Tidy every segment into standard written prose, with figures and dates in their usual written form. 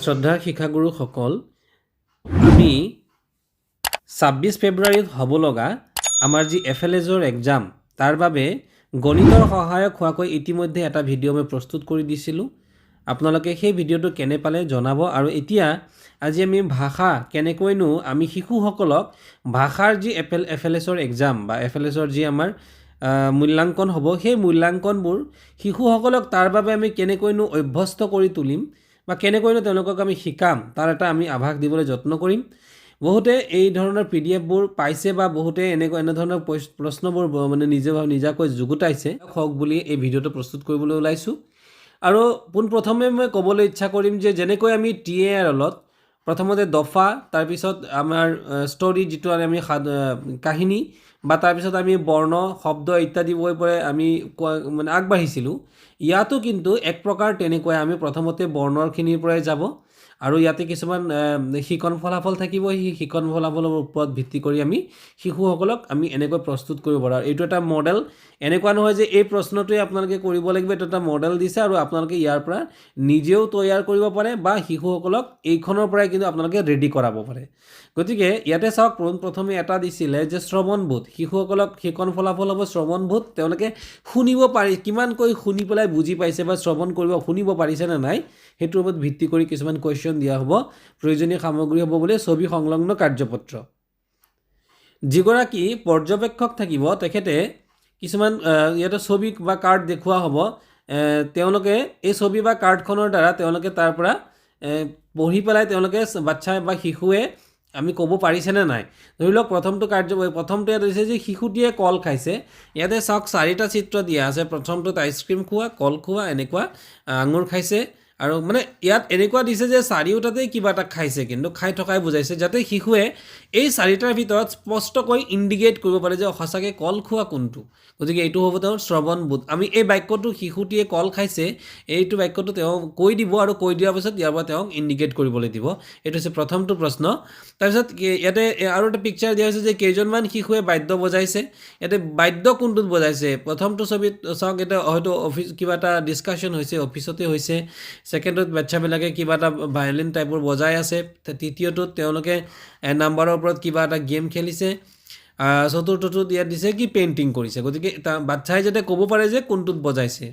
শ্ৰদ্ধাৰ শিক্ষাগুৰুসকল, আমি 26 ফেব্ৰুৱাৰীত হ'ব লগা আমাৰ যি FLSৰ এক্সাম তাৰ বাবে গণিতৰ সহায়ক হোৱাকৈ ইতিমধ্যে এটা ভিডিঅ' মই প্ৰস্তুত কৰি দিছিলোঁ। আপোনালোকে সেই ভিডিঅ'টো কেনে পালে জনাব। আৰু এতিয়া আজি আমি ভাষা কেনেকৈনো আমি শিশুসকলক ভাষাৰ যি FLSৰ এক্সাম বা FLSৰ যি আমাৰ মূল্যাংকন হ'ব, সেই মূল্যাংকনবোৰ শিশুসকলক তাৰ বাবে আমি কেনেকৈনো অভ্যস্ত কৰি তুলিম বা কেনেকৈনো তেওঁলোকক আমি শিকাম, তাৰ এটা আমি আভাস দিবলৈ যত্ন কৰিম। বহুতে এই ধৰণৰ PDF-বোৰ পাইছে বা বহুতে এনে ধৰণৰ প্ৰশ্নবোৰ মানে নিজাকৈ যুগুতাইছে হওক বুলি এই ভিডিঅ'টো প্ৰস্তুত কৰিবলৈ ওলাইছোঁ। আৰু পোনপ্ৰথমে মই ক'বলৈ ইচ্ছা কৰিম যে যেনেকৈ আমি TARLত প্ৰথমতে দফা, তাৰপিছত আমাৰ ষ্টৰী যিটো আমি কাহিনী বা তাৰপিছত আমি বৰ্ণ শব্দ ইত্যাদি গৈ পৰে আমি মানে আগবাঢ়িছিলোঁ, ইয়াতো কিন্তু এক প্ৰকাৰ তেনেকৈ আমি প্ৰথমতে বৰ্ণৰখিনিৰ পৰাই যাব আৰু ইয়াতে কিছুমান শিকন ফলাফল থাকিব। সেই শিকন ফলাফলৰ ওপৰত ভিত্তি কৰি আমি শিশুসকলক আমি এনেকৈ প্ৰস্তুত কৰিব পাৰোঁ। আৰু এইটো এটা মডেল, এনেকুৱা নহয় যে এই প্ৰশ্নটোৱে আপোনালোকে কৰিব লাগিব, এইটো এটা মডেল দিছে আৰু আপোনালোকে ইয়াৰ পৰা নিজেও তৈয়াৰ কৰিব পাৰে বা শিশুসকলক এইখনৰ পৰাই কিন্তু আপোনালোকে ৰেডি কৰাব পাৰে। গতিকে ইয়াতে চাওক, প্ৰথমে এটা দিছিলে যে শ্ৰৱণবোধ, শিশুসকলক শিকন ফলাফল হ'ব শ্ৰৱণবোধ, তেওঁলোকে শুনিব পাৰি কিমানকৈ শুনি পেলাই বুজি পাইছে বা শ্ৰৱণ শুনিব পাৰিছে নে নাই, সেইটোৰ ওপৰত ভিত্তি কৰি কিছুমান কুৱেশ্যন দিয়া হ'ব। প্ৰয়োজনীয় সামগ্ৰী হ'ব বুলি ছবি সংলগ্ন কাৰ্যপত্ৰ। যিগৰাকী পৰ্যবেক্ষক থাকিব তেখেতে কিছুমান ইয়াতে ছবি বা কাৰ্ড দেখুওৱা হ'ব, তেওঁলোকে এই ছবি বা কাৰ্ডখনৰ দ্বাৰা তেওঁলোকে তাৰ পৰা পঢ়ি পেলাই তেওঁলোকে বাচ্চাই বা শিশুৱে আমি ক'ব পাৰিছেনে নাই। ধৰি লওক প্ৰথমটো ইয়াত দিছে যে শিশুটিয়ে কল খাইছে। ইয়াতে চাওক 4টা চিত্ৰ দিয়া আছে। প্ৰথমটোত আইচক্ৰীম খোৱা, কল খোৱা, এনেকুৱা আঙুৰ খাইছে। আৰু মানে ইয়াত এনেকুৱা দিছে যে চাৰিওটাতেই কিবা এটা খাইছে, কিন্তু খাই থকাই বুজাইছে, যাতে শিশুৱে এই 4টাৰ ভিতৰত স্পষ্টকৈ ইণ্ডিকেট কৰিব পাৰে যে সঁচাকৈ কল খোৱা কোনটো। গতিকে এইটো হ'ব তেওঁৰ শ্ৰৱণবোধ। আমি এই বাক্যটো শিশুটিয়ে কল খাইছে, এইটো বাক্যটো তেওঁ কৈ দিব আৰু কৈ দিয়াৰ পিছত ইয়াৰ পৰা তেওঁক ইণ্ডিকেট কৰিবলৈ দিব। এইটো হৈছে প্ৰথমটো প্ৰশ্ন। তাৰপিছত ইয়াতে আৰু এটা পিকচাৰ দিয়া হৈছে যে কেইজনমান শিশুৱে বাদ্য বজাইছে। ইয়াতে বাদ্য কোনটোত বজাইছে, প্ৰথমটো ছবিত চাওক, এটা হয়তো কিবা এটা ডিছকাশ্যন হৈছে, অফিচতে হৈছে। ছেকেণ্ডত বাচ্চাবিলাকে কিবা এটা ভায়লিন টাইপৰ বজাই আছে। তৃতীয়টোত তেওঁলোকে নাম্বাৰৰ ওপৰত কিবা এটা গেম খেলিছে। চতুৰ্থটোত ইয়াত দিছে কি পেইণ্টিং কৰিছে। গতিকে বাচ্চাই যাতে ক'ব পাৰে যে কোনটোত বজাইছে।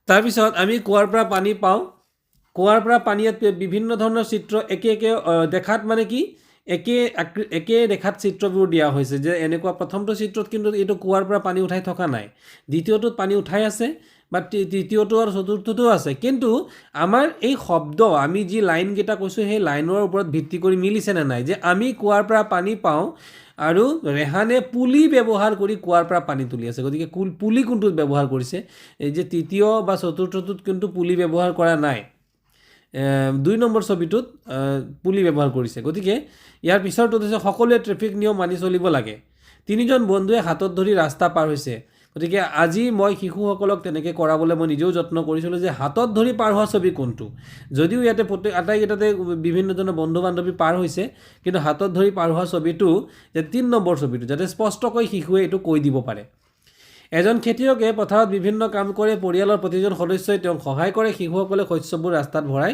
তাৰপিছত আমি কুঁৱাৰ পৰা পানী পাওঁ। কুঁৱাৰ পৰা পানী, ইয়াত বিভিন্ন ধৰণৰ চিত্ৰ একে দেখাত, মানে কি একে দেখাত চিত্ৰবোৰ দিয়া হৈছে যে এনেকুৱা। প্ৰথমটো চিত্ৰত কিন্তু এইটো কুঁৱাৰ পৰা পানী উঠাই থকা নাই, দ্বিতীয়টোত পানী উঠাই আছে বা তৃতীয়টো আৰু চতুৰ্থটো আছে। কিন্তু আমাৰ এই শব্দ, আমি যি লাইনকেইটা কৈছোঁ সেই লাইনৰ ওপৰত ভিত্তি কৰি মিলিছেনে নাই, যে আমি কুঁৱাৰ পৰা পানী পাওঁ আৰু ৰেহানে পুলি ব্যৱহাৰ কৰি কুঁৱাৰ পৰা পানী তুলি আছে। গতিকে পুলি কোনটোত ব্যৱহাৰ কৰিছে, এই যে তৃতীয় বা চতুৰ্থটোত কিন্তু পুলি ব্যৱহাৰ কৰা নাই, 2 নম্বৰ ছবিটোত পুলি ব্যৱহাৰ কৰিছে। গতিকে ইয়াৰ পিছৰটোত হৈছে সকলোৱে ট্ৰেফিক নিয়ম মানি চলিব লাগে। 3জন বন্ধুৱে হাতত ধৰি ৰাস্তা পাৰ হৈছে। গতিকে আজি মই শিশুসকলক তেনেকৈ কৰাবলৈ মই নিজেও যত্ন কৰিছিলোঁ যে হাতত ধৰি পাৰ হোৱা ছবি কোনটো। যদিও ইয়াতে আটাইকেইটাতে বিভিন্নজনৰ বন্ধু বান্ধৱী পাৰ হৈছে, কিন্তু হাতত ধৰি পাৰ হোৱা ছবিটো যে 3 নম্বৰ ছবিটো, যাতে স্পষ্টকৈ শিশুৱে এইটো কৈ দিব পাৰে। এজন খেতিয়কে পথাৰত বিভিন্ন কাম কৰে, পৰিয়ালৰ প্ৰতিজন সদস্যই তেওঁক সহায় কৰে। শিশুসকলে শস্যবোৰ বস্তাত ভৰাই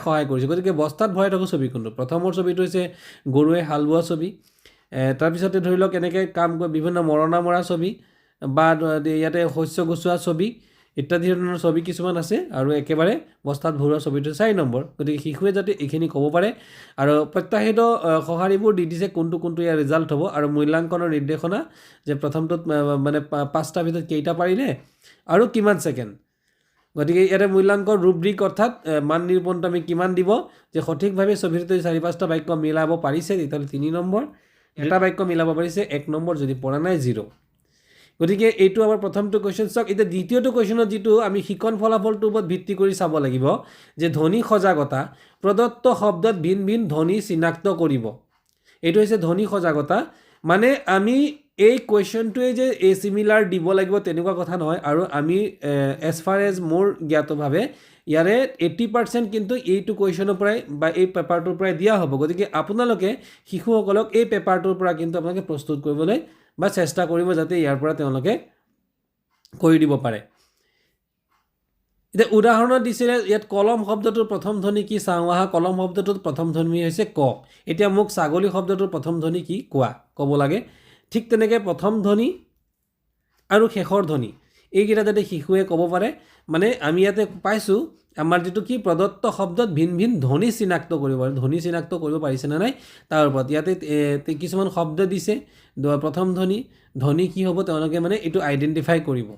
সহায় কৰিছে। গতিকে বস্তাত ভৰাই থকা ছবি কোনটো, প্ৰথমৰ ছবিটো হৈছে গৰুৱে হাল বোৱা ছবি। তাৰপিছতে ধৰি লওক এনেকৈ কাম কৰি বিভিন্ন মৰণা মৰা ছবি বা ইয়াতে শস্য গুচোৱা ছবি ইত্যাদি ধৰণৰ ছবি কিছুমান আছে। আৰু একেবাৰে বস্তাত ভৰোৱা ছবিটো 4 নম্বৰ। গতিকে শিশুৱে যাতে এইখিনি ক'ব পাৰে। আৰু প্ৰত্যাহিত সঁহাৰিবোৰ দি দিছে কোনটো ইয়াৰ ৰিজাল্ট হ'ব। আৰু মূল্যাংকনৰ নিৰ্দেশনা, যে প্ৰথমটোত মানে 5টাৰ ভিতৰত কেইটা পাৰিলে আৰু কিমান ছেকেণ্ড। গতিকে ইয়াতে মূল্যাংকন ৰুব্ৰিক, অৰ্থাৎ মান নিৰূপণটো আমি কিমান দিব, যে সঠিকভাৱে ছবিটোত 4-5টা বাক্য মিলাব পাৰিছে তেতিয়াহ'লে 3 নম্বৰ, এটা বাক্য মিলাব পাৰিছে 1 নম্বৰ, যদি পৰা নাই 0। গতিকে এইটো আমাৰ প্ৰথমটো কুৱেশ্যন। চাওক, এতিয়া দ্বিতীয়টো কুৱেশ্যনত যিটো আমি শিকন ফলাফলটোৰ ওপৰত ভিত্তি কৰি চাব লাগিব, যে ধ্বনি সজাগতা, প্ৰদত্ত শব্দত ভিন ভিন ধ্বনি চিনাক্ত কৰিব। এইটো হৈছে ধ্বনি সজাগতা। মানে আমি এই কুৱেশ্যনটোৱে যে চিমিলাৰ দিব লাগিব তেনেকুৱা কথা নহয়। আৰু আমি এজ ফাৰ এজ মোৰ জ্ঞাতভাৱে ইয়াৰে 80% কিন্তু এইটো কুৱেশ্যনৰ পৰাই বা এই পেপাৰটোৰ পৰাই দিয়া হ'ব। গতিকে আপোনালোকে শিশুসকলক এই পেপাৰটোৰ পৰা কিন্তু আপোনালোকে প্ৰস্তুত কৰিবলৈ বা চেষ্টা কৰিব, যাতে ইয়াৰ পৰা তেওঁলোকে কৰি দিব পাৰে। এতিয়া উদাহৰণত দিছিলে ইয়াত কলম শব্দটোৰ প্ৰথম ধ্বনি কি চাওঁ আহা কলম শব্দটোৰ প্ৰথম ধ্বনি হৈছে ক এতিয়া মোক ছাগলী শব্দটোৰ প্ৰথম ধ্বনি কি কোৱা ক'ব লাগে ঠিক তেনেকৈ প্ৰথম ধ্বনি আৰু শেষৰ ধ্বনি এইকেইটা যাতে শিশুৱে ক'ব পাৰে মানে আমি ইয়াতে পাইছোঁ আমাৰ যিটো কি প্ৰদত্ত শব্দত ভিন ভিন ধ্বনি চিনাক্ত কৰিব পাৰে ধ্বনি চিনাক্ত কৰিব পাৰিছেনে নাই তাৰ ওপৰত ইয়াতে কিছুমান শব্দ দিছে প্ৰথম ধ্বনি কি হ'ব তেওঁলোকে মানে এইটো আইডেণ্টিফাই কৰিব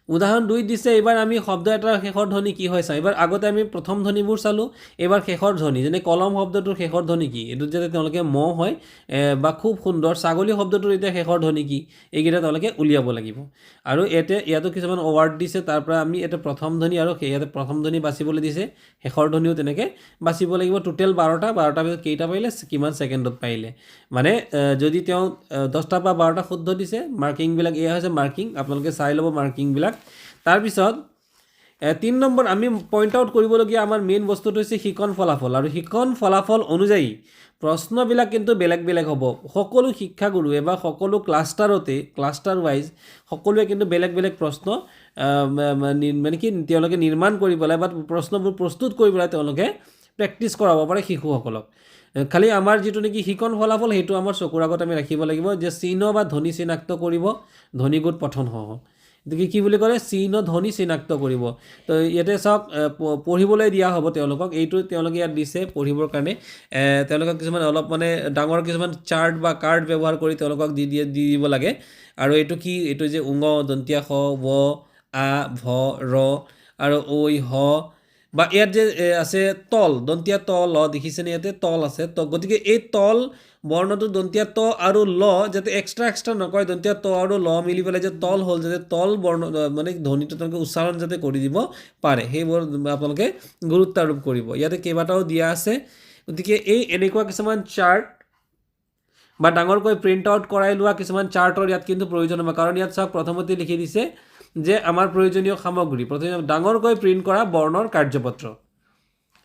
উদাহৰণ 2 দিছে এবাৰ আমি শব্দ এটাৰ শেষৰ ধ্বনি কি হয় চাওঁ এবাৰ আগতে আমি প্ৰথম ধ্বনিবোৰ চালোঁ এবাৰ শেষৰ ধ্বনি যেনে কলম শব্দটোৰ শেষৰ ধ্বনি কি এইটো যাতে তেওঁলোকে ম হয় বা খুব সুন্দৰ ছাগলী শব্দটোৰ এতিয়া শেষৰ ধ্বনি কি এইকেইটা তেওঁলোকে উলিয়াব লাগিব আৰু ইয়াতো কিছুমান ৱাৰ্ড দিছে তাৰ পৰা আমি এটা প্ৰথম ধ্বনি আৰু ইয়াতে প্ৰথম ধ্বনি বাচিবলৈ দিছে শেষৰ ধ্বনিও তেনেকৈ বাচিব লাগিব টোটেল 12টা ভিতৰত কেইটা পাৰিলে কিমান ছেকেণ্ডত পাৰিলে মানে যদি তেওঁ 10টা পৰা 12টা শুদ্ধ দিছে মাৰ্কিংবিলাক এয়া হৈছে মাৰ্কিং আপোনালোকে চাই ল'ব মাৰ্কিংবিলাক তাৰপিছত 3 নম্বৰ আমি পইণ্ট আউট কৰিবলগীয়া আমাৰ মেইন বস্তুটো হৈছে শিকন ফলাফল আৰু শিকন ফলাফল অনুযায়ী প্ৰশ্নবিলাক কিন্তু বেলেগ বেলেগ হ'ব সকলো শিক্ষাগুৰুৱে বা সকলো ক্লাষ্টাৰ ৱাইজ সকলোৱে কিন্তু বেলেগ বেলেগ প্ৰশ্ন মানে কি তেওঁলোকে নিৰ্মাণ কৰিবলৈ বা প্ৰশ্নবোৰ প্ৰস্তুত কৰিবলৈ তেওঁলোকে প্ৰেক্টিছ কৰাব পাৰে শিশুসকলক খালি আমাৰ যিটো নেকি শিকন ফলাফল সেইটো আমাৰ চকুৰ আগত আমি ৰাখিব লাগিব যে চিহ্ন বা ধ্বনি চিনাক্ত কৰিব ধ্বনিগোট পঠনসহ গতিকে কি বুলি ক'লে চিহ্ন ধ্বনি চিনাক্ত কৰিব তো ইয়াতে চাওক পঢ়িবলৈ দিয়া হ'ব তেওঁলোকক এইটো তেওঁলোকে ইয়াত দিছে পঢ়িবৰ কাৰণে তেওঁলোকক কিছুমান অলপ মানে ডাঙৰ কিছুমান চাৰ্ট বা কাৰ্ড ব্যৱহাৰ কৰি তেওঁলোকক দি দিব লাগে আৰু এইটো কি এইটো যে উঙ দন্তীয়া খ ৱ আ ভ ৰ আৰু ঐ হ বা ইয়াত যে আছে তল দন্তীয়া ত ল দেখিছেনে ইয়াতে তল আছে তো গতিকে এই তল বৰ্ণটো দন্তীয়া ত আৰু ল যাতে এক্সট্ৰা নকয় দন্তীয়া ত আৰু ল মিলি পেলাই যে তল হ'ল যাতে তল বৰ্ণ মানে ধ্বনিটো তেওঁলোকে উচ্চাৰণ যাতে কৰি দিব পাৰে সেইবোৰ আপোনালোকে গুৰুত্ব আৰোপ কৰিব ইয়াতে কেইবাটাও দিয়া আছে গতিকে এই এনেকুৱা কিছুমান চাৰ্ট বা ডাঙৰকৈ প্ৰিণ্ট আউট কৰাই লোৱা কিছুমান চাৰ্টৰ ইয়াত কিন্তু প্ৰয়োজন হ'ব কাৰণ ইয়াত চাওক প্ৰথমতে লিখি দিছে যে আমাৰ প্ৰয়োজনীয় সামগ্ৰী প্ৰথমে ডাঙৰকৈ প্ৰিণ্ট কৰা বৰ্ণৰ কাৰ্যপত্ৰ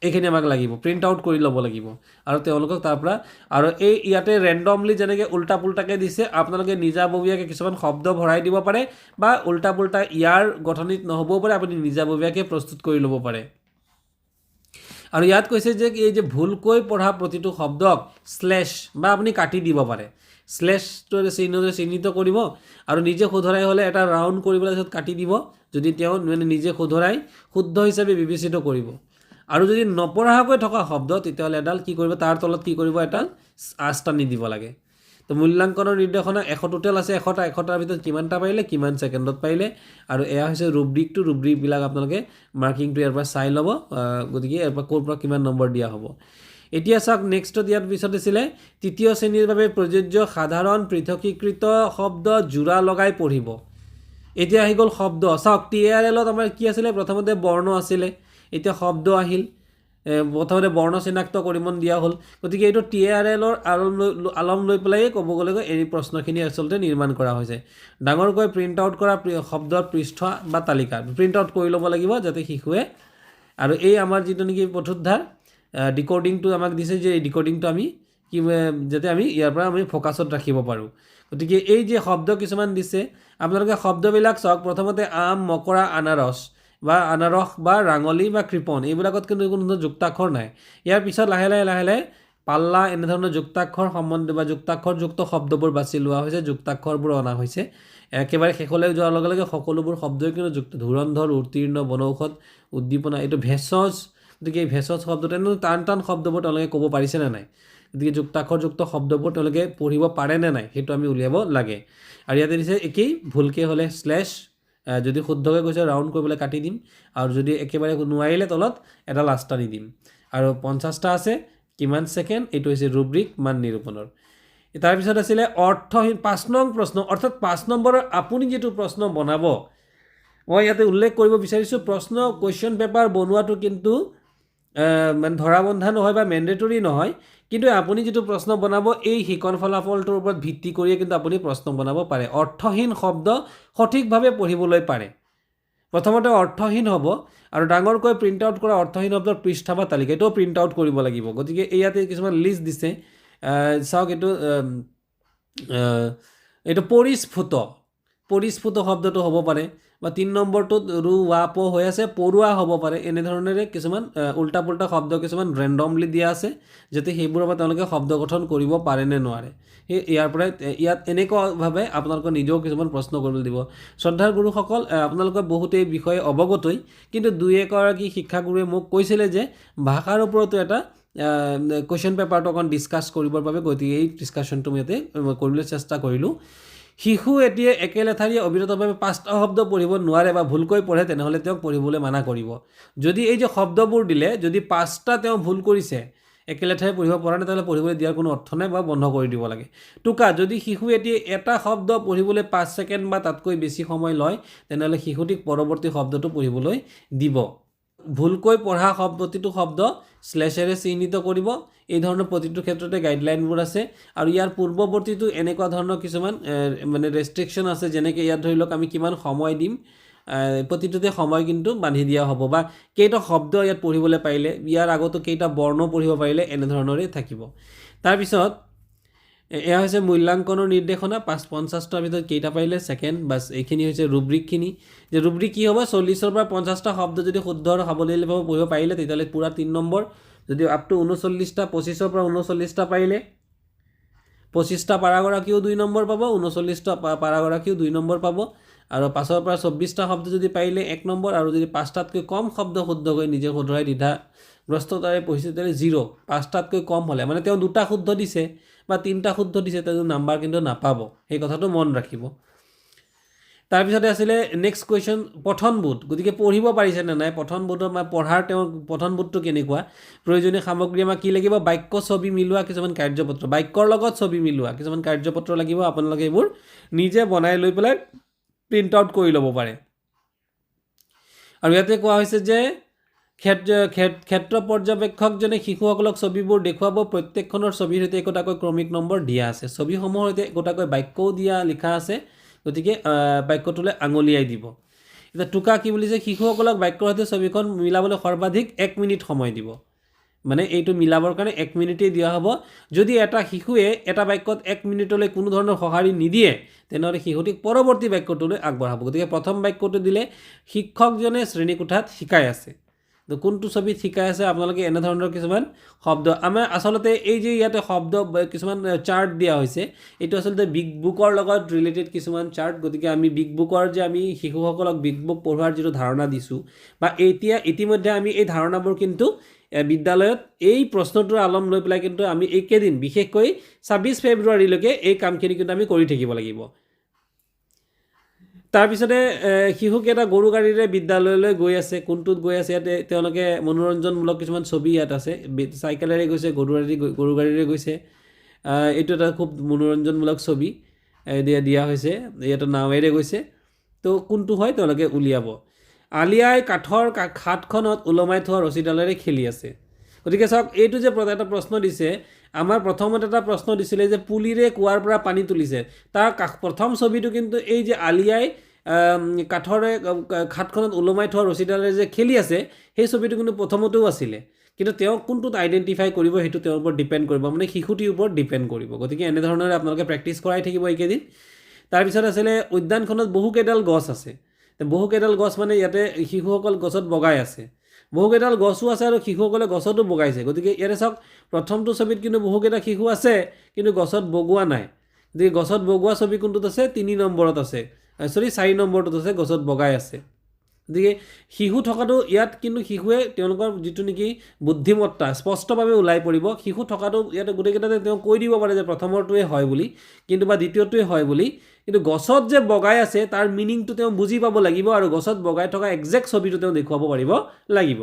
এইখিনি আমাক লাগিব প্ৰিণ্ট আউট কৰি ল'ব লাগিব আৰু তেওঁলোকক তাৰ পৰা আৰু এই ইয়াতে ৰেণ্ডমলি যেনেকৈ উল্টা পুল্টাকৈ দিছে আপোনালোকে নিজাববীয়াকৈ কিছুমান শব্দ ভৰাই দিব পাৰে বা উল্টা পুল্টা ইয়াৰ গঠনিত নহ'বও পাৰে আপুনি নিজাববীয়াকৈ প্ৰস্তুত কৰি ল'ব পাৰে আৰু ইয়াত কৈছে যে এই যে ভুলকৈ পঢ়া প্ৰতিটো শব্দক স্লেছ বা আপুনি কাটি দিব পাৰে স্লেছটো চিহ্নিত কৰিব আৰু নিজে শুধৰাই হ'লে এটা ৰাউণ্ড কৰি পেলাই পিছত কাটি দিব যদি তেওঁ মানে নিজে শুধৰাই শুদ্ধ হিচাপে বিবেচিত কৰিব আৰু যদি নপঢ়াকৈ থকা শব্দ তেতিয়াহ'লে এডাল কি কৰিব তাৰ তলত কি কৰিব এডাল আঁচ টানি দিব লাগে তো মূল্যাংকনৰ নিৰ্দেশনা 100 টোটেল আছে 100টাৰ ভিতৰত কিমানটা পাৰিলে কিমান ছেকেণ্ডত পাৰিলে আৰু এয়া হৈছে ৰুব্ৰিকবিলাক আপোনালোকে মাৰ্কিংটো ইয়াৰ পৰা চাই ল'ব গতিকে ইয়াৰ পৰা ক'ৰ পৰা কিমান নম্বৰ দিয়া হ'ব এতিয়া চাওক নেক্সটত ইয়াৰ পিছত আছিলে তৃতীয় শ্ৰেণীৰ বাবে প্ৰযোজ্য সাধাৰণ পৃথকীকৃত শব্দ জোৰা লগাই পঢ়িব এতিয়া আহি গ'ল শব্দ চাওক TRLত আমাৰ কি আছিলে প্ৰথমতে বৰ্ণ আছিলে এতিয়া শব্দ আহিল প্ৰথমতে বৰ্ণ চিনাক্ত কৰিব দিয়া হ'ল গতিকে এইটো TRLৰ আলম লৈ পেলাই ক'ব গ'লে এই প্ৰশ্নখিনি আচলতে নিৰ্মাণ কৰা হৈছে ডাঙৰকৈ প্ৰিণ্ট আউট কৰা শব্দৰ পৃষ্ঠ বা তালিকা প্ৰিণ্ট আউট কৰি ল'ব লাগিব যাতে শিশুৱে আৰু এই আমাৰ যিটো নেকি পঠোদ্ধাৰ ডিকোডিংটো আমাক দিছে যে এই ডিকোডিংটো আমি কি যাতে আমি ইয়াৰ পৰা আমি ফ'কাছত ৰাখিব পাৰোঁ গতিকে এই যে শব্দ কিছুমান দিছে আপোনালোকে শব্দবিলাক চাওক প্ৰথমতে আম মকৰা আনাৰস বা ৰাঙলী বা কৃপণ এইবিলাকত কিন্তু কোনো যুক্তাক্ষৰ নাই ইয়াৰ পিছত লাহে লাহে পাল্লা এনেধৰণৰ যুক্তাক্ষৰ সম্বন্ধ বা যুক্তাক্ষৰযুক্ত শব্দবোৰ বাছি লোৱা হৈছে যুক্তাক্ষৰবোৰ অনা হৈছে একেবাৰে শেষলৈ যোৱাৰ লগে লগে সকলোবোৰ শব্দই কিন্তু ধুৰন্ধৰ উত্তীৰ্ণ বনৌষধ উদ্দীপনা এইটো ভেষজ গতিকে এই ভেষজ শব্দটো টান শব্দবোৰ তেওঁলোকে ক'ব পাৰিছেনে নাই গতিকে যুক্তাক্ষৰযুক্ত শব্দবোৰ তেওঁলোকে পঢ়িব পাৰেনে নাই সেইটো আমি উলিয়াব লাগে আৰু ইয়াতে দিছে একেই ভুলকৈ হ'লে স্লেছ যদি শুদ্ধকৈ কৈছে ৰাউণ্ড কৰিবলৈ কাটি দিম আৰু যদি একেবাৰে নোৱাৰিলে তলত এটা লাষ্ট টানি দিম আৰু 50টা আছে কিমান ছেকেণ্ড এইটো হৈছে ৰুব্ৰিক মান নিৰূপণৰ তাৰপিছত আছিলে অৰ্থহীন 5 নং প্ৰশ্ন অৰ্থাৎ 5 নম্বৰৰ আপুনি যিটো প্ৰশ্ন বনাব মই ইয়াতে উল্লেখ কৰিব বিচাৰিছোঁ প্ৰশ্ন কুৱেশ্যন পেপাৰ বনোৱাটো কিন্তু মানে ধৰা বন্ধা নহয় বা মেণ্ডেটৰী নহয় কিন্তু আপুনি যিটো প্ৰশ্ন বনাব এই শিকন ফলাফলটোৰ ওপৰত ভিত্তি কৰিয়ে কিন্তু আপুনি প্ৰশ্ন বনাব পাৰে অৰ্থহীন শব্দ সঠিকভাৱে পঢ়িবলৈ পাৰে প্ৰথমতে অৰ্থহীন হ'ব আৰু ডাঙৰকৈ প্ৰিণ্ট আউট কৰা অৰ্থহীন শব্দৰ পৃষ্ঠা বা তালিকা এইটোও প্ৰিণ্ট আউট কৰিব লাগিব গতিকে ইয়াতে কিছুমান লিষ্ট দিছে চাওক এইটো পৰিস্ফুট পৰিস্ফুট শব্দটো হ'ব পাৰে বা 3 নম্বৰটোত ৰু ৱা প হৈ আছে পৰুৱা হ'ব পাৰে এনেধৰণেৰে কিছুমান উল্টা পুল্টা শব্দ কিছুমান ৰেণ্ডমলি দিয়া আছে যাতে সেইবোৰৰ পৰা তেওঁলোকে শব্দ গঠন কৰিব পাৰে নে নোৱাৰে সেই ইয়াৰ পৰাই ইয়াত এনেকুৱাভাৱে আপোনালোকৰ নিজেও কিছুমান প্ৰশ্ন কৰিবলৈ দিব শ্ৰদ্ধাৰ গুৰুসকল আপোনালোকৰ বহুতেই বিষয়ে অৱগতই কিন্তু দুই এগৰাকী শিক্ষাগুৰুৱে মোক কৈছিলে যে ভাষাৰ ওপৰতো এটা কুৱেশ্যন পেপাৰটো অকণ ডিছকাছ কৰিবৰ বাবে গতিকে এই ডিছকাশ্যনটো মই ইয়াতে কৰিবলৈ চেষ্টা কৰিলোঁ শিশু এতিয়া একেলেঠাৰিয়ে অবিৰতভাৱে 5টা শব্দ পঢ়িব নোৱাৰে বা ভুলকৈ পঢ়ে তেনেহ'লে তেওঁক পঢ়িবলৈ মানা কৰিব যদি এই যে শব্দবোৰ দিলে যদি 5টা তেওঁ ভুল কৰিছে একেলেঠাৰিয়ে পঢ়িব পৰা নাই তেতিয়াহ'লে পঢ়িবলৈ দিয়াৰ কোনো অৰ্থ নাই বা বন্ধ কৰি দিব লাগে টোকা যদি শিশু এতিয়া এটা শব্দ পঢ়িবলৈ 5 ছেকেণ্ড বা তাতকৈ বেছি সময় লয় তেনেহ'লে শিশুটিক পৰৱৰ্তী শব্দটো পঢ়িবলৈ দিব ভুলকৈ পঢ়া প্ৰতিটো শব্দ স্লেছেৰে চিহ্নিত কৰিব এই ধৰণৰ প্ৰতিটো ক্ষেত্ৰতে গাইডলাইনবোৰ আছে আৰু ইয়াৰ পূৰ্বৱৰ্তীটো এনেকুৱা ধৰণৰ কিছুমান মানে ৰেষ্ট্ৰিকশ্যন আছে যেনেকৈ ইয়াত ধৰি লওক আমি কিমান সময় দিম প্ৰতিটোতে সময় কিন্তু বান্ধি দিয়া হ'ব বা কেইটা শব্দ ইয়াত পঢ়িবলৈ পাৰিলে ইয়াৰ আগতো কেইটা বৰ্ণ পঢ়িব পাৰিলে এনেধৰণৰে থাকিব তাৰপিছত এয়া হৈছে মূল্যাংকনৰ নিৰ্দেশনা 50টাৰ ভিতৰত কেইটা পাৰিলে ছেকেণ্ড বাছ এইখিনি হৈছে ৰুব্ৰিকখিনি যে ৰুব্ৰিক কি হ'ব 40ৰ পৰা 50টা শব্দ যদি শুদ্ধ আৰু সাৱলীলভাৱে পঢ়িব পাৰিলে তেতিয়াহ'লে পূৰা 3 নম্বৰ যদি আপ টু 39টা 25ৰ পৰা 39টা পাৰিলে 25টা পাৰাগৰাকীও 2 নম্বৰ পাব 39টা পাৰাগৰাকীও 2 নম্বৰ পাব আৰু 5ৰ পৰা 24টা শব্দ যদি পাৰিলে 1 নম্বৰ আৰু যদি 5টাতকৈ কম শব্দ শুদ্ধকৈ নিজে শুধৰাই দ্বিধাগ্ৰস্ততাৰে পঢ়িছে তেতিয়াহ'লে 0 5টাতকৈ কম হ'লে মানে তেওঁ 2টা শুদ্ধ দিছে বা 3টা শুদ্ধ দিছে তেওঁ নাম্বাৰ কিন্তু নাপাব সেই কথাটো মন ৰাখিব তাৰপিছতে আছিলে নেক্সট কুৱেশ্যন পঠনবোধ গতিকে পঢ়িব পাৰিছে নে নাই পঠনবোধৰ পঢ়াৰ তেওঁৰ পঠনবোধটো কেনেকুৱা প্ৰয়োজনীয় সামগ্ৰী আমাক কি লাগিব বাক্য ছবি মিলোৱা কিছুমান কাৰ্যপত্ৰ বাক্যৰ লগত ছবি মিলোৱা কিছুমান কাৰ্যপত্ৰ লাগিব আপোনালোকে এইবোৰ নিজে বনাই লৈ পেলাই প্ৰিণ্ট আউট কৰি ল'ব পাৰে আৰু ইয়াতে কোৱা হৈছে যে ক্ষেত্ৰ পৰ্যবেক্ষকজনে শিশুসকলক ছবিবোৰ দেখুৱাব প্ৰত্যেকখনৰ ছবিৰ সৈতে একোটাকৈ ক্ৰমিক নম্বৰ দিয়া আছে ছবিসমূহৰ সৈতে একোটাকৈ বাক্যও দিয়া লিখা আছে গতিকে বাক্যটোলৈ আঙুলিয়াই দিব এতিয়া টোকা কি বুলিছে শিশুসকলক বাক্যৰ সৈতে ছবিখন মিলাবলৈ সৰ্বাধিক 1 মিনিট সময় দিব মানে এইটো মিলাবৰ কাৰণে 1 মিনিটেই দিয়া হ'ব যদি এটা শিশুৱে এটা বাক্যত 1 মিনিটলৈ কোনো ধৰণৰ সঁহাৰি নিদিয়ে তেনেহ'লে শিশুটিক পৰৱৰ্তী বাক্যটোলৈ আগবঢ়াব গতিকে প্ৰথম বাক্যটো দিলে শিক্ষকজনে শ্ৰেণীকোঠাত শিকাই আছে তো কোনটো ছবিত শিকাই আছে আপোনালোকে এনেধৰণৰ কিছুমান শব্দ আমাৰ আচলতে এই যে ইয়াতে শব্দ কিছুমান চাৰ্ট দিয়া হৈছে এইটো আচলতে বিগ বুকৰ লগত ৰিলেটেড কিছুমান চাৰ্ট গতিকে আমি বিগ বুকৰ যে আমি শিশুসকলক বিগ বুক পঢ়োৱাৰ যিটো ধাৰণা দিছোঁ বা ইতিমধ্যে আমি এই ধাৰণাবোৰ কিন্তু বিদ্যালয়ত এই প্ৰশ্নটোৰ আলম লৈ পেলাই কিন্তু আমি এইকেইদিন বিশেষকৈ 26 ফেব্ৰুৱাৰীলৈকে এই কামখিনি কিন্তু আমি কৰি থাকিব লাগিব তাৰপিছতে শিশুকেইটা গৰু গাড়ীৰে বিদ্যালয়লৈ গৈ আছে কোনটোত গৈ আছে ইয়াতে তেওঁলোকে মনোৰঞ্জনমূলক কিছুমান ছবি ইয়াত আছে চাইকেলেৰে গৈছে গৰু গাড়ীৰে গৈছে এইটো এটা খুব মনোৰঞ্জনমূলক ছবি দিয়া হৈছে ইয়াতে নাৱেৰে গৈছে তো কোনটো হয় তেওঁলোকে উলিয়াব আলিয়াই কাঠৰ খাটখনত ওলমাই থোৱা ৰছীডালেৰে খেলি আছে গতিকে চাওক এইটো যে এটা প্ৰশ্ন দিছে আমাৰ প্ৰথমত এটা প্ৰশ্ন দিছিলে যে পুলিৰে কুৱাৰ পৰা পানী তুলিছে তাৰ প্ৰথম ছবিটো কিন্তু এই যে আলিয়াই কাঠৰে খাটখনত ওলমাই থোৱা ৰছীডালেৰে যে খেলি আছে সেই ছবিটো কিন্তু প্ৰথমতেও আছিলে কিন্তু তেওঁ কোনটোত আইডেণ্টিফাই কৰিব সেইটো তেওঁৰ ওপৰত ডিপেণ্ড কৰিব মানে শিশুটিৰ ওপৰত ডিপেণ্ড কৰিব গতিকে এনেধৰণেৰে আপোনালোকে প্ৰেক্টিছ কৰাই থাকিব এইকেইদিন তাৰপিছত আছিলে উদ্যানখনত বহুকেইডাল গছ আছে বহুকেইডাল গছ মানে ইয়াতে শিশুসকল গছত বগাই আছে বহুকেইডাল গছো আছে আৰু শিশুসকলে গছতো বগাইছে গতিকে ইয়াতে চাওক প্ৰথমটো ছবিত কিন্তু বহুকেইটা শিশু আছে কিন্তু গছত বগোৱা নাই গতিকে গছত বগোৱা ছবি কোনটোত আছে 3 নম্বৰত আছে 4 নম্বৰটোত আছে গছত বগাই আছে গতিকে শিশু থকাটো ইয়াত কিন্তু শিশুৱে তেওঁলোকৰ যিটো নেকি বুদ্ধিমত্তা স্পষ্টভাৱে ওলাই পৰিব শিশু থকাটো ইয়াতে গোটেইকেইটাতে তেওঁ কৈ দিব পাৰে যে প্ৰথমৰটোৱে হয় বুলি কিন্তু বা দ্বিতীয়টোৱে হয় বুলি কিন্তু গছত যে বগাই আছে তাৰ মিনিংটো তেওঁ বুজি পাব লাগিব আৰু গছত বগাই থকা একজেক্ট ছবিটো তেওঁ দেখুৱাব পাৰিব লাগিব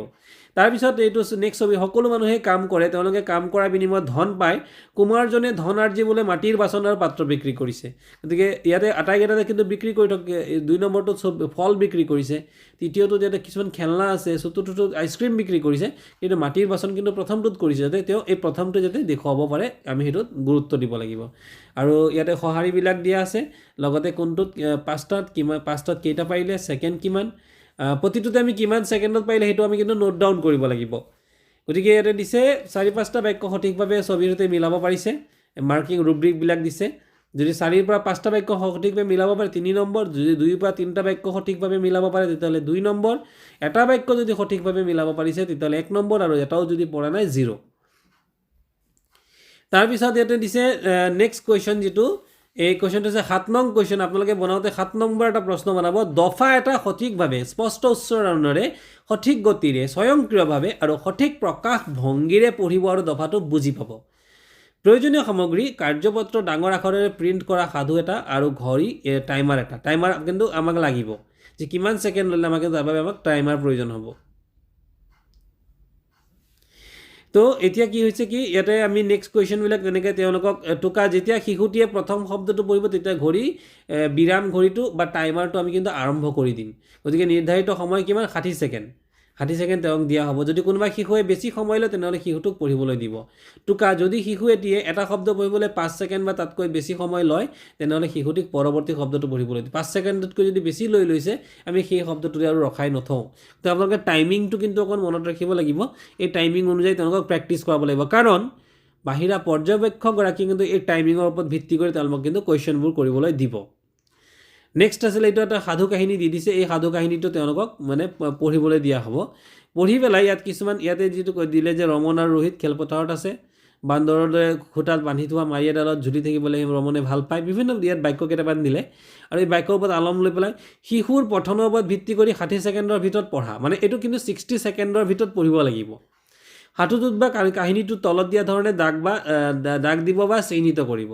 তাৰপিছত এইটো নেক্সট ছবি সকলো মানুহে কাম কৰে তেওঁলোকে কাম কৰাৰ বিনিময়ত ধন পায় কুমাৰজনে ধন আৰ্জিবলৈ মাটিৰ বাচন আৰু পাত্ৰ বিক্ৰী কৰিছে গতিকে ইয়াতে আটাইকেইটাতে কিন্তু বিক্ৰী কৰি থাকে 2 নম্বৰটোত ফল বিক্ৰী কৰিছে তৃতীয়টোত ইয়াতে কিছুমান খেলনা আছে চতুৰ্থটোত আইচক্ৰীম বিক্ৰী কৰিছে কিন্তু মাটিৰ বাচন কিন্তু প্ৰথমটোত কৰিছে যাতে তেওঁ এই প্ৰথমটো যাতে দেখুৱাব পাৰে আমি সেইটোত গুৰুত্ব দিব লাগিব আৰু ইয়াতে সঁহাৰিবিলাক দিয়া আছে লগতে কোনটোত 5টাত কেইটা পাৰিলে ছেকেণ্ড কিমান প্ৰতিটোতে আমি কিমান ছেকেণ্ডত পাৰিলে সেইটো আমি কিন্তু নোট ডাউন কৰিব লাগিব গতিকে ইয়াতে দিছে 4-5টা বাক্য সঠিকভাৱে ছবিৰ সৈতে মিলাব পাৰিছে মাৰ্কিং ৰুব্ৰিকবিলাক দিছে যদি 4ৰ পৰা 5টা বাক্য সঠিকভাৱে মিলাব পাৰে 3 নম্বৰ, যদি 2ৰ পৰা 3টা বাক্য সঠিকভাৱে মিলাব পাৰে তেতিয়াহ'লে 2 নম্বৰ, এটা বাক্য যদি সঠিকভাৱে মিলাব পাৰিছে তেতিয়াহ'লে 1 নম্বৰ, আৰু এটাও যদি পৰা নাই 0। তাৰপিছত ইয়াতে দিছে নেক্সট কুৱেশ্যন, যিটো এই কুৱেশ্যনটো হৈছে 7 নং কুৱেশ্যন। আপোনালোকে বনাওঁতে 7 নম্বৰ এটা প্ৰশ্ন বনাব। দফা এটা সঠিকভাৱে স্পষ্ট উচ্চাৰণেৰে সঠিক গতিৰে স্বয়ংক্ৰিয়ভাৱে আৰু সঠিক প্ৰকাশ ভংগীৰে পঢ়িব আৰু দফাটো বুজি পাব। প্ৰয়োজনীয় সামগ্ৰী কাৰ্যপত্ৰ ডাঙৰ আখৰেৰে প্ৰিণ্ট কৰা সাধু এটা আৰু ঘড়ী টাইমাৰ এটা। টাইমাৰ কিন্তু আমাক লাগিব, যে কিমান ছেকেণ্ড ল'লে আমাক তাৰ বাবে আমাক টাইমাৰ প্ৰয়োজন হ'ব। তো এতিয়া কি হৈছে কি ইয়াতে আমি নেক্সট কুৱেশ্যনবিলাক যেনেকৈ তেওঁলোকক টোকা যেতিয়া শিশুটিয়ে প্ৰথম শব্দটো পঢ়িব তেতিয়া ঘড়ী বিৰাম ঘড়ীটো বা টাইমাৰটো আমি কিন্তু আৰম্ভ কৰি দিম। গতিকে নিৰ্ধাৰিত সময় কিমান 60 ছেকেণ্ড, 60 ছেকেণ্ড তেওঁক দিয়া হ'ব। যদি কোনোবা শিশুৱে বেছি সময় লয় তেনেহ'লে শিশুটোক পঢ়িবলৈ দিব। টোকা যদি শিশু এটিয়ে এটা শব্দ পঢ়িবলৈ 5 ছেকেণ্ড বা তাতকৈ বেছি সময় লয় তেনেহ'লে শিশুটিক পৰৱৰ্তী শব্দটো পঢ়িবলৈ দিব। 5 ছেকেণ্ডতকৈ যদি বেছি লৈ লৈছে আমি সেই শব্দটো আৰু ৰখাই নথওঁ। তো আপোনালোকে টাইমিংটো কিন্তু অকণ মনত ৰাখিব লাগিব। এই টাইমিং অনুযায়ী তেওঁলোকক প্ৰেক্টিছ কৰাব লাগিব, কাৰণ বাহিৰা পৰ্যবেক্ষকগৰাকী কিন্তু এই টাইমিঙৰ ওপৰত ভিত্তি কৰি তেওঁলোকক কিন্তু কুৱেশ্যনবোৰ কৰিবলৈ দিব। নেক্সট আছিলে এইটো এটা সাধু কাহিনী দি দিছে। এই সাধু কাহিনীটো তেওঁলোকক মানে পঢ়িবলৈ দিয়া হ'ব। পঢ়ি পেলাই ইয়াত কিছুমান ইয়াতে যিটো দিলে যে ৰমন আৰু ৰোহিত খেলপথাৰত আছে, বান্দৰৰ দৰে খুঁটাত বান্ধি থোৱা মাৰি এডালত ঝুলি থাকিবলৈ ৰমনে ভাল পায়। বিভিন্ন ইয়াত বাক্য কেইটামান দিলে, আৰু এই বাক্যৰ ওপৰত আলম লৈ পেলাই শিশুৰ পঠনৰ ওপৰত ভিত্তি কৰি 60 ছেকেণ্ডৰ ভিতৰত পঢ়া। মানে এইটো কিন্তু 60 ছেকেণ্ডৰ ভিতৰত পঢ়িব লাগিব। সাধুটোত বা কাহিনীটোত তলত দিয়া ধৰণে দাগ দিব বা চিহ্নিত কৰিব।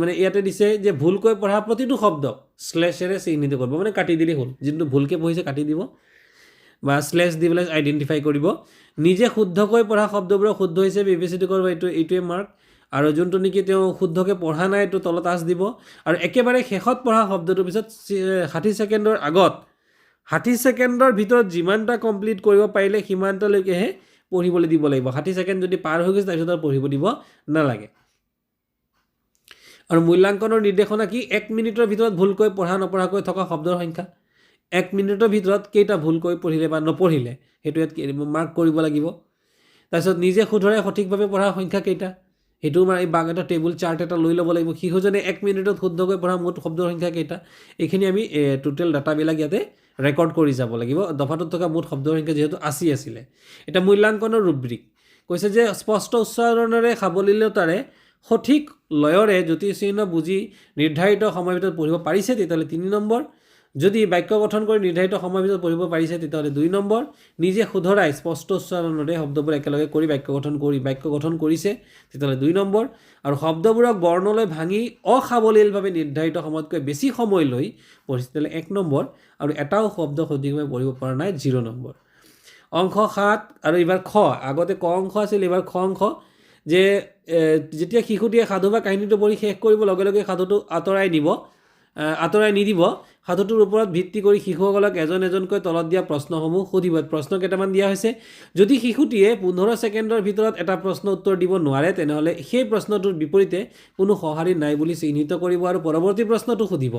মানে ইয়াতে দিছে যে ভুলকৈ পঢ়া প্ৰতিটো শব্দ স্লেছেৰে চিহ্নিত কৰিব, মানে কাটি দিলেই হ'ল। যোনটো ভুলকৈ পঢ়িছে কাটি দিব বা স্লেছ দি পেলাই আইডেণ্টিফাই কৰিব। নিজে শুদ্ধকৈ পঢ়া শব্দবোৰক শুদ্ধ হিচাপে বিবেচিত কৰিব, এইটোৱে মাৰ্ক। আৰু যোনটো নেকি তেওঁ শুদ্ধকৈ পঢ়া নাই এইটো তলত আঁচ দিব। আৰু একেবাৰে শেষত পঢ়া শব্দটোৰ পিছত 60 ছেকেণ্ডৰ আগত 60 ছেকেণ্ডৰ ভিতৰত যিমানটা কমপ্লিট কৰিব পাৰিলে সিমানটালৈকেহে পঢ়িবলৈ দিব লাগিব। 60 ছেকেণ্ড যদি পাৰ হৈ গৈছে তাৰপিছত আৰু পঢ়িব দিব নালাগে। আৰু মূল্যাংকনৰ নিৰ্দেশনা কি? 1 মিনিটৰ ভিতৰত ভুলকৈ পঢ়া নপঢ়াকৈ থকা শব্দৰ সংখ্যা। 1 মিনিটৰ ভিতৰত কেইটা ভুলকৈ পঢ়িলে বা নপঢ়িলে সেইটো ইয়াত মাৰ্ক কৰিব লাগিব। তাৰপিছত নিজে শুধৰাই সঠিকভাৱে পঢ়াৰ সংখ্যা কেইটা সেইটো এই বাগ এটা টেবুল চাৰ্ট এটা লৈ ল'ব লাগিব। শিশুজনে 1 মিনিটত শুদ্ধকৈ পঢ়া মুঠ শব্দৰ সংখ্যা কেইটা, এইখিনি আমি টোটেল ডাটাবিলাক ইয়াতে ৰেকৰ্ড কৰি যাব লাগিব। দফাটোত থকা মুঠ শব্দৰ সংখ্যা যিহেতু 80 আছিলে। এটা মূল্যাংকনৰ ৰুব্ৰিক কৈছে যে স্পষ্ট উচ্চাৰণেৰে সাৱলীলতাৰে সঠিক লয়ৰে জ্যোতিচিহ্ন বুজি নিৰ্ধাৰিত সময়ৰ ভিতৰত পঢ়িব পাৰিছে তেতিয়াহ'লে 3 নম্বৰ। যদি বাক্য গঠন কৰি নিৰ্ধাৰিত সময়ৰ ভিতৰত পঢ়িব পাৰিছে তেতিয়াহ'লে 2 নম্বৰ। নিজে শুধৰাই স্পষ্ট উচ্চাৰণেৰে শব্দবোৰ একেলগে কৰি বাক্য গঠন কৰিছে তেতিয়াহ'লে 2 নম্বৰ। আৰু শব্দবোৰক বৰ্ণলৈ ভাঙি অসাৱলীলভাৱে নিৰ্ধাৰিত সময়তকৈ বেছি সময় লৈ পঢ়িছে তেতিয়াহ'লে 1 নম্বৰ। আৰু এটাও শব্দ সঠিকভাৱে পঢ়িব পৰা নাই 0 নম্বৰ। অংশ 7 আৰু এইবাৰ খ, আগতে ক অংশ আছিল, এইবাৰ খ অংশ। যে যেতিয়া শিশুটিয়ে সাধু বা কাহিনীটো পঢ়ি শেষ কৰিব লগে লগে সাধুটো আঁতৰাই নিদিব। সাধুটোৰ ওপৰত ভিত্তি কৰি শিশুসকলক এজন এজনকৈ তলত দিয়া প্ৰশ্নসমূহ সুধিব। প্ৰশ্ন কেইটামান দিয়া হৈছে। যদি শিশুটিয়ে 15 ছেকেণ্ডৰ ভিতৰত এটা প্ৰশ্ন উত্তৰ দিব নোৱাৰে তেনেহ'লে সেই প্ৰশ্নটোৰ বিপৰীতে কোনো সঁহাৰি নাই বুলি চিহ্নিত কৰিব আৰু পৰৱৰ্তী প্ৰশ্নটো সুধিব।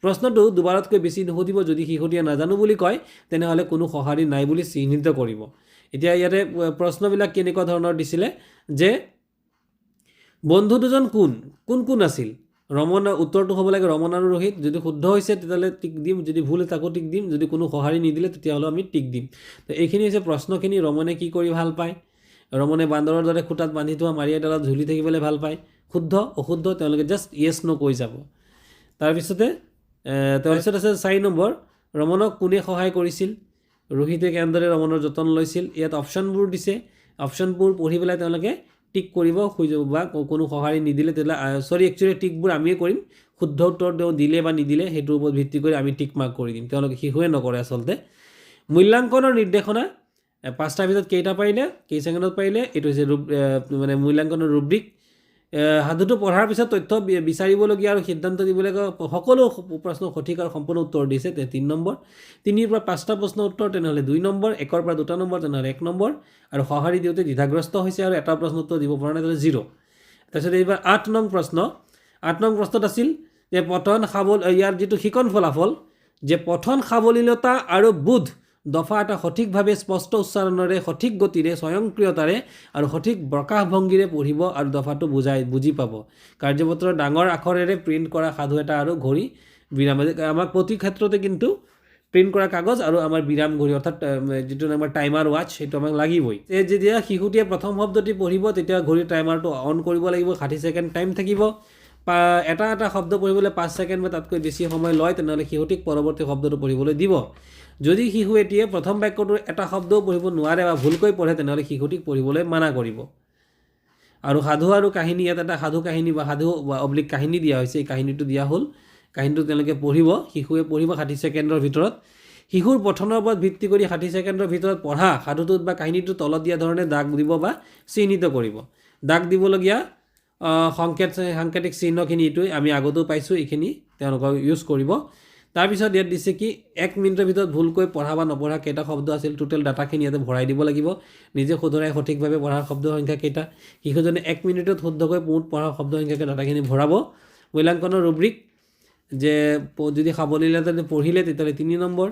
প্ৰশ্নটো দুবাৰতকৈ বেছি নুসুধিব। যদি শিশুটিয়ে নাজানো বুলি কয় তেনেহ'লে কোনো সঁহাৰি নাই বুলি চিহ্নিত কৰিব। এতিয়া ইয়াতে প্ৰশ্নবিলাক কেনেকুৱা ধৰণৰ দিছিলে যে বন্ধু দুজন কোন আছিল? ৰমন, উত্তৰটো হ'ব লাগে ৰমন আৰু ৰোহিত। যদি শুদ্ধ হৈছে তেতিয়াহ'লে টিক দিম, যদি ভুল তাকো টিক দিম, যদি কোনো সঁহাৰি নিদিলে তেতিয়াহ'লে আমি টিক দিম। তো এইখিনি হৈছে প্ৰশ্নখিনি। ৰমনে কি কৰি ভাল পায়? ৰমনে বান্দৰৰ দৰে খুঁটাত বান্ধি থোৱা মাৰি এডালত ঝুলি থাকিবলৈ ভাল পায়। শুদ্ধ অশুদ্ধ তেওঁলোকে জাষ্ট য়েছ ন' কৈ যাব। তাৰপিছত আছে 4 নম্বৰ, ৰমনক কোনে সহায় কৰিছিল? ৰোহিতে কেনেদৰে ৰমনৰ যতন লৈছিল? ইয়াত অপশ্যনবোৰ দিছে। অপশ্যনবোৰ পঢ়ি পেলাই তেওঁলোকে টিক কৰিব বা কোনো সঁহাৰি নিদিলে তেতিয়াহ'লে একচুৱেলি টিকবোৰ আমিয়ে কৰিম। শুদ্ধ উত্তৰ তেওঁ দিলে বা নিদিলে সেইটোৰ ওপৰত ভিত্তি কৰি আমি টিক মাৰ্ক কৰি দিম। তেওঁলোকে শিশুৱে নকৰে আচলতে। মূল্যাংকনৰ নিৰ্দেশনা 5টাৰ ভিতৰত কেইটা পাৰিলে, কেই ছেকেণ্ডত পাৰিলে, এইটো হৈছে মানে মূল্যাংকনৰ ৰুব্ৰিক। সাধুটো পঢ়াৰ পিছত তথ্য বিচাৰিবলগীয়া আৰু সিদ্ধান্ত দিবলগীয়া সকলো প্ৰশ্ন সঠিক আৰু সম্পূৰ্ণ উত্তৰ দিছে 3 নম্বৰ। 3ৰ পৰা 5টা প্ৰশ্ন উত্তৰ তেনেহ'লে 2 নম্বৰ। 1ৰ পৰা 2টা নম্বৰ তেনেহ'লে 1 নম্বৰ। আৰু সঁহাৰি দিওঁতে দ্বিধাগ্ৰস্ত হৈছে আৰু এটা প্ৰশ্ন উত্তৰ দিব পৰা নাই তেনেহ'লে 0। তাৰপিছত এইবাৰ 8 নং প্ৰশ্ন। 8 নং প্ৰশ্নত আছিল যে ইয়াৰ যিটো শিকন ফলাফল যে পঠন সাৱলীলতা আৰু বোধ দফা এটা সঠিকভাৱে স্পষ্ট উচ্চাৰণেৰে সঠিক গতিৰে স্বয়ংক্ৰিয়তাৰে আৰু সঠিক প্ৰকাশভংগীৰে পঢ়িব আৰু দফাটো বুজি পাব কাৰ্যপত্ৰৰ ডাঙৰ আখৰেৰে প্ৰিণ্ট কৰা সাধু এটা আৰু ঘড়ী বিৰাম আমাক প্ৰতি ক্ষেত্ৰতে কিন্তু প্ৰিণ্ট কৰা কাগজ আৰু আমাৰ বিৰাম ঘড়ী অৰ্থাৎ যিটো আমাৰ টাইমাৰ ৱাচ সেইটো আমাক লাগিবই যেতিয়া শিশুটিয়ে প্ৰথম শব্দটি পঢ়িব তেতিয়া ঘড়ীৰ টাইমাৰটো অন কৰিব লাগিব 60 ছেকেণ্ড টাইম থাকিব এটা শব্দ পঢ়িবলৈ 5 ছেকেণ্ড বা তাতকৈ বেছি সময় লয় তেনেহ'লে শিশুটিক পৰৱৰ্তী শব্দটো পঢ়িবলৈ দিব যদি শিশু এটিয়ে প্ৰথম বাক্যটোৰ এটা শব্দও পঢ়িব নোৱাৰে বা ভুলকৈ পঢ়ে তেনেহ'লে শিশুটিক পঢ়িবলৈ মানা কৰিব আৰু সাধু আৰু কাহিনী ইয়াত এটা সাধু কাহিনী বা সাধু অব্লিক কাহিনী দিয়া হৈছে এই কাহিনীটো দিয়া হ'ল কাহিনীটো তেওঁলোকে পঢ়িব শিশুৱে পঢ়িব 60 ছেকেণ্ডৰ ভিতৰত শিশুৰ পঠনৰ ওপৰত ভিত্তি কৰি 60 ছেকেণ্ডৰ ভিতৰত পঢ়া সাধুটোত বা কাহিনীটোৰ তলত দিয়া ধৰণে দাগ দিব বা চিহ্নিত কৰিব দাগ দিবলগীয়া সাংকেতিক চিহ্নখিনি এইটোৱে আমি আগতেও পাইছোঁ এইখিনি তেওঁলোকক ইউজ কৰিব তাৰপিছত ইয়াত দিছে কি 1 মিনিটৰ ভিতৰত ভুলকৈ পঢ়া বা নপঢ়া কেইটা শব্দ আছিল টোটেল ডাটাখিনি ইয়াতে ভৰাই দিব লাগিব নিজে শুধৰাই সঠিকভাৱে পঢ়া শব্দ সংখ্যা কেইটা শিশুজনে 1 মিনিটত শুদ্ধকৈ পঢ়া শব্দ সংখ্যাকে ডাটাখিনি ভৰাব মূল্যাংকনৰ ৰুব্ৰিক যে যদি সাৱলীলতাৰে পঢ়িলে তেতিয়াহ'লে 3 নম্বৰ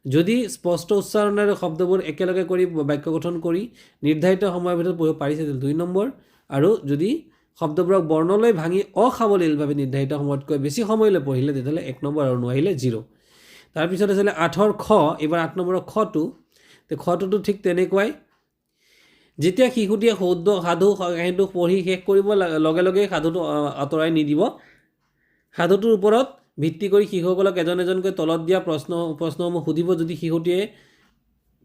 যদি স্পষ্ট উচ্চাৰণেৰে শব্দবোৰ একেলগে কৰি বাক্য গঠন কৰি নিৰ্ধাৰিত সময়ৰ ভিতৰত পঢ়িব পাৰিছে তেতিয়াহ'লে 2 নম্বৰ আৰু যদি শব্দবোৰক বৰ্ণলৈ ভাঙি অসাৱলীলভাৱে নিৰ্ধাৰিত সময়তকৈ বেছি সময়লৈ পঢ়িলে তেতিয়াহ'লে 1 নম্বৰ আৰু নোৱাৰিলে 0 তাৰপিছত আছিলে 8ৰ খ এইবাৰ 8 নম্বৰৰ খটো খটোতো ঠিক তেনেকুৱাই যেতিয়া শিশুটিয়ে সাধু কাহিনীটো পঢ়ি শেষ কৰিব লগে লগে সাধুটো আঁতৰাই নিদিব সাধুটোৰ ওপৰত ভিত্তি কৰি শিশুসকলক এজন এজনকৈ তলত দিয়া প্ৰশ্নসমূহ সুধিব যদি শিশুটিয়ে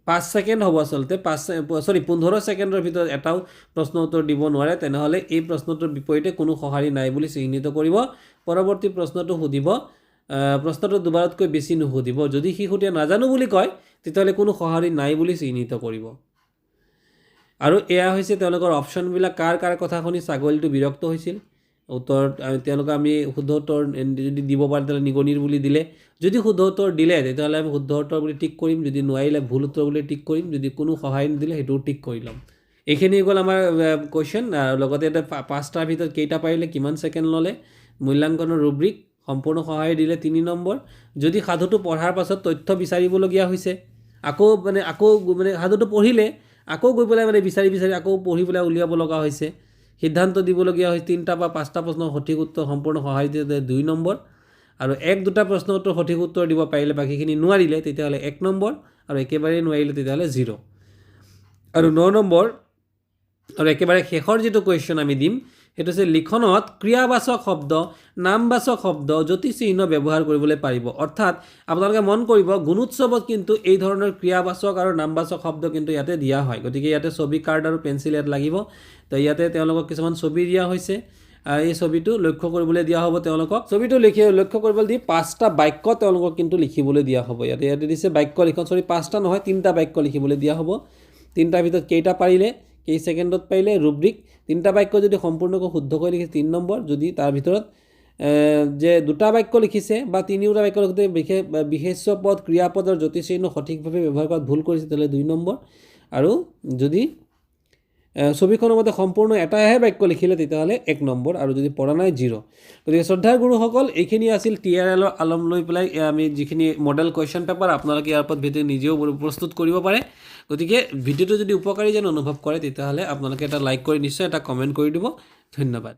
5 ছেকেণ্ড হ'ব আচলতে 15 ছেকেণ্ডৰ ভিতৰত এটাও প্ৰশ্ন উত্তৰ দিব নোৱাৰে তেনেহ'লে এই প্ৰশ্নটোৰ বিপৰীতে কোনো সঁহাৰি নাই বুলি চিহ্নিত কৰিব পৰৱৰ্তী প্ৰশ্নটো সুধিব প্ৰশ্নটো দুবাৰতকৈ বেছি নুসুধিব যদি শিশুটিয়ে নাজানো বুলি কয় তেতিয়াহ'লে কোনো সঁহাৰি নাই বুলি চিহ্নিত কৰিব আৰু এয়া হৈছে তেওঁলোকৰ অপশ্যনবিলাক কাৰ কথা শুনি ছাগলীটো বিৰক্ত হৈছিল উত্তৰ তেওঁলোকে আমি শুদ্ধ উত্তৰ যদি দিব পাৰে তেতিয়াহ'লে নিগনিৰ বুলি দিলে যদি শুদ্ধ উত্তৰ দিলে তেতিয়াহ'লে আমি শুদ্ধ উত্তৰ বুলি টিক কৰিম যদি নোৱাৰিলে ভুল উত্তৰ বুলি টিক কৰিম যদি কোনো সহায় নিদিলে সেইটোও টিক কৰি ল'ম এইখিনি গ'ল আমাৰ কুৱেশ্যন আৰু লগতে এটা 5টাৰ ভিতৰত কেইটা পাৰিলে কিমান ছেকেণ্ড ল'লে মূল্যাংকনৰ ৰুব্ৰিক সম্পূৰ্ণ সহায় দিলে 3 নম্বৰ যদি সাধুটো পঢ়াৰ পাছত তথ্য বিচাৰিবলগীয়া হৈছে আকৌ সাধুটো পঢ়িলে আকৌ গৈ পেলাই বিচাৰি আকৌ পঢ়ি পেলাই উলিয়াব লগা হৈছে সিদ্ধান্ত দিবলগীয়া হয় 3টা বা 5টা প্ৰশ্নৰ সঠিক উত্তৰ সম্পূৰ্ণ সহায় দিয়ে 2 নম্বৰ আৰু 1-2টা প্ৰশ্নৰ উত্তৰ সঠিক উত্তৰ দিব পাৰিলে বাকীখিনি নোৱাৰিলে তেতিয়াহ'লে 1 নম্বৰ আৰু একেবাৰে নোৱাৰিলে তেতিয়াহ'লে 0 আৰু 9 নম্বৰ আৰু একেবাৰে শেষৰ যিটো কুৱেশ্যন আমি দিম সেইটো হৈছে লিখনত ক্ৰিয়াবাচক শব্দ নামবাচক শব্দ জ্যোতিচিহ্ন ব্যৱহাৰ কৰিবলৈ পাৰিব অৰ্থাৎ আপোনালোকে মন কৰিব গুণোৎসৱত কিন্তু এই ধৰণৰ ক্ৰিয়াবাচক আৰু নামবাচক শব্দ কিন্তু ইয়াতে দিয়া হয় গতিকে ইয়াতে ছবি কাৰ্ড আৰু পেঞ্চিল ইয়াত লাগিব তো ইয়াতে তেওঁলোকক কিছুমান ছবি দিয়া হৈছে এই ছবিটো লক্ষ্য কৰিবলৈ দিয়া হ'ব তেওঁলোকক ছবিটো লক্ষ্য কৰিবলৈ দি 5টা বাক্য তেওঁলোকক কিন্তু লিখিবলৈ দিয়া হ'ব ইয়াতে দিছে বাক্য লিখন 5টা নহয় 3টা বাক্য লিখিবলৈ দিয়া হ'ব 3টাৰ ভিতৰত কেইটা পাৰিলে কেই ছেকেণ্ডত পাৰিলে ৰুব্ৰিক 3টা বাক্য যদি সম্পূৰ্ণকৈ শুদ্ধকৈ লিখে 3 নম্বৰ যদি তাৰ ভিতৰত যে 2টা বাক্য লিখিছে বা 3টা বাক্য লিখোঁতে বিশেষ্য পদ ক্ৰিয়াপদ আৰু জ্যোতিচিহ্ন সঠিকভাৱে ব্যৱহাৰ কৰাত ভুল কৰিছে তেতিয়াহ'লে 2 নম্বৰ আৰু যদি ছবিখনৰ মতে সম্পূৰ্ণ এটাহে বাক্য লিখিলে তেতিয়াহ'লে 1 নম্বৰ আৰু যদি পঢ়া নাই 0 গতিকে শ্ৰদ্ধাৰ গুৰুসকল এইখিনি আছিল TRLৰ আলম লৈ পেলাই আমি যিখিনি মডেল কুৱেশ্যন পেপাৰ আপোনালোকে ইয়াৰ ওপৰত ভিডিঅ' নিজেও প্ৰস্তুত কৰিব পাৰে গতিকে ভিডিঅ'টো যদি উপকাৰী যেন অনুভৱ কৰে তেতিয়াহ'লে আপোনালোকে এটা লাইক কৰি নিশ্চয় এটা কমেণ্ট কৰি দিব ধন্যবাদ